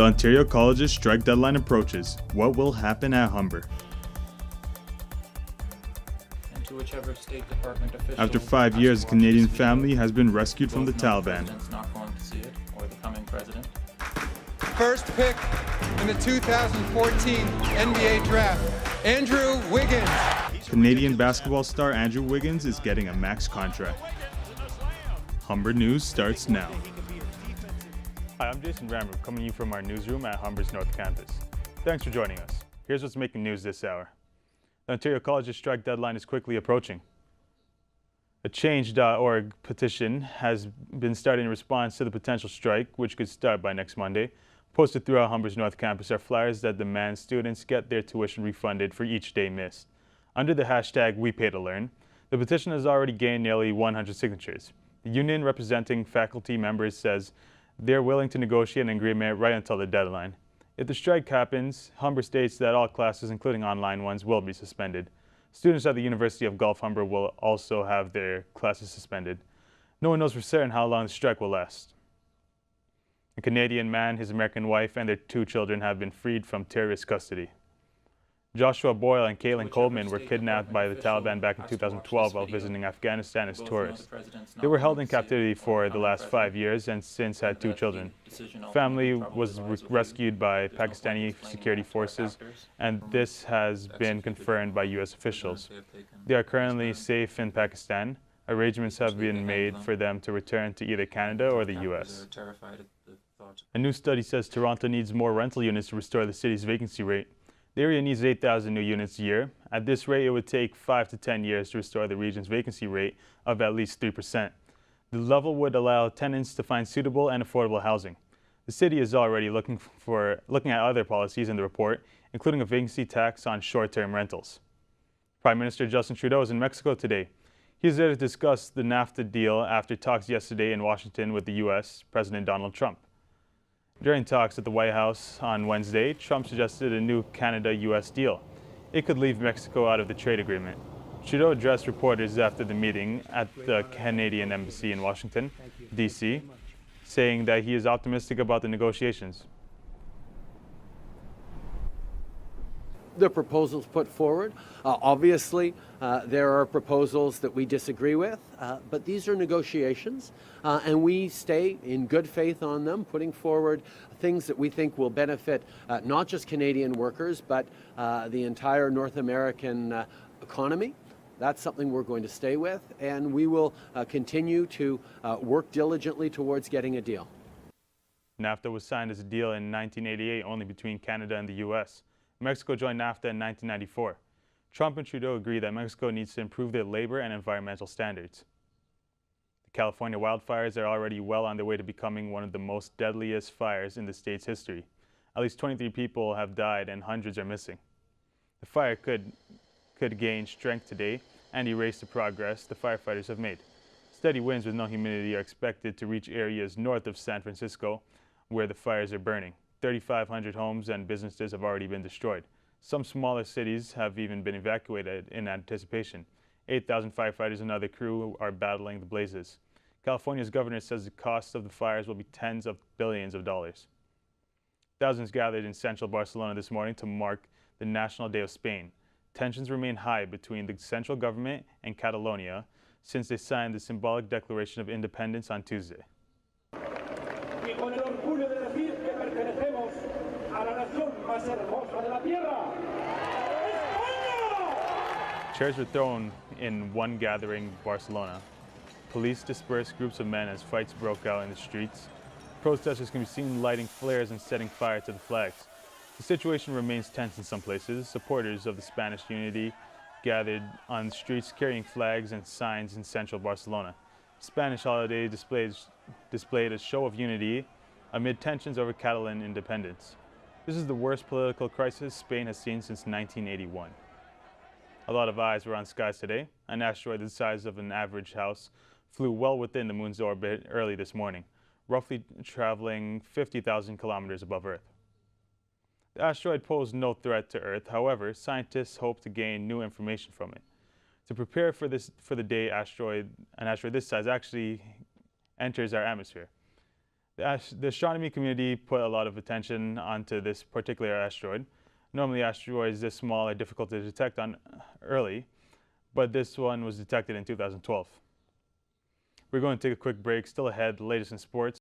The Ontario College's strike deadline approaches. What will happen at Humber? And to whichever State Department official After 5 years, a Canadian family has been rescued from the Taliban. The president's not going to see it, or the coming president. First pick in the 2014 NBA draft, Andrew Wiggins. Canadian basketball star Andrew Wiggins is getting a max contract. Humber News starts now. Hi, I'm Jason Rammer, coming to you from our newsroom at Humber's North Campus. Thanks for joining us. Here's what's making news this hour. The Ontario College's strike deadline is quickly approaching. A Change.org petition has been started in response to the potential strike, which could start by next Monday. Posted throughout Humber's North Campus are flyers that demand students get their tuition refunded for each day missed. Under the hashtag #WePayToLearn, the petition has already gained nearly 100 signatures. The union representing faculty members says they're willing to negotiate an agreement right until the deadline. If the strike happens, Humber states that all classes, including online ones, will be suspended. Students at the University of Gulf Humber will also have their classes suspended. No one knows for certain how long the strike will last. A Canadian man, his American wife, and their 2 children have been freed from terrorist custody. Joshua Boyle and Caitlin Coleman were kidnapped by the Taliban back in 2012 while visiting Afghanistan as tourists. They were held in captivity for the last 5 years and since had 2 children. Family was rescued by Pakistani security forces, and this has been confirmed by U.S. officials. They are currently safe in Pakistan. Arrangements have been made for them to return to either Canada or the U.S. A new study says Toronto needs more rental units to restore the city's vacancy rate. The area needs 8,000 new units a year. At this rate, it would take 5 to 10 years to restore the region's vacancy rate of at least 3%. The level would allow tenants to find suitable and affordable housing. The city is already looking at other policies in the report, including a vacancy tax on short-term rentals. Prime Minister Justin Trudeau is in Mexico today. He is there to discuss the NAFTA deal after talks yesterday in Washington with the U.S. President Donald Trump. During talks at the White House on Wednesday, Trump suggested a new Canada-U.S. deal. It could leave Mexico out of the trade agreement. Trudeau addressed reporters after the meeting at the Canadian Embassy in Washington, D.C., saying that he is optimistic about the negotiations. The proposals put forward. Obviously, there are proposals that we disagree with, but these are negotiations, and we stay in good faith on them, putting forward things that we think will benefit not just Canadian workers, but the entire North American economy. That's something we're going to stay with, and we will continue to work diligently towards getting a deal. NAFTA was signed as a deal in 1988 only between Canada and the U.S. Mexico joined NAFTA in 1994. Trump and Trudeau agree that Mexico needs to improve their labor and environmental standards. The California wildfires are already well on their way to becoming one of the most deadliest fires in the state's history. At least 23 people have died and hundreds are missing. The fire could gain strength today and erase the progress the firefighters have made. Steady winds with no humidity are expected to reach areas north of San Francisco where the fires are burning. 3,500 homes and businesses have already been destroyed. Some smaller cities have even been evacuated in anticipation. 8,000 firefighters and other crew are battling the blazes. California's governor says the cost of the fires will be tens of billions of dollars. Thousands gathered in central Barcelona this morning to mark the National Day of Spain. Tensions remain high between the central government and Catalonia since they signed the symbolic Declaration of Independence on Tuesday. Chairs were thrown in one gathering in Barcelona. Police dispersed groups of men as fights broke out in the streets. Protesters can be seen lighting flares and setting fire to the flags. The situation remains tense in some places. Supporters of the Spanish unity gathered on the streets carrying flags and signs in central Barcelona. Spanish holiday displayed a show of unity amid tensions over Catalan independence. This is the worst political crisis Spain has seen since 1981. A lot of eyes were on skies today. An asteroid the size of an average house flew well within the moon's orbit early this morning, roughly traveling 50,000 kilometers above Earth. The asteroid posed no threat to Earth. However, scientists hope to gain new information from it. To prepare for the day an asteroid this size actually enters our atmosphere. The astronomy community put a lot of attention onto this particular asteroid. Normally asteroids this small are difficult to detect early, but this one was detected in 2012. We're going to take a quick break. Still ahead, the latest in sports.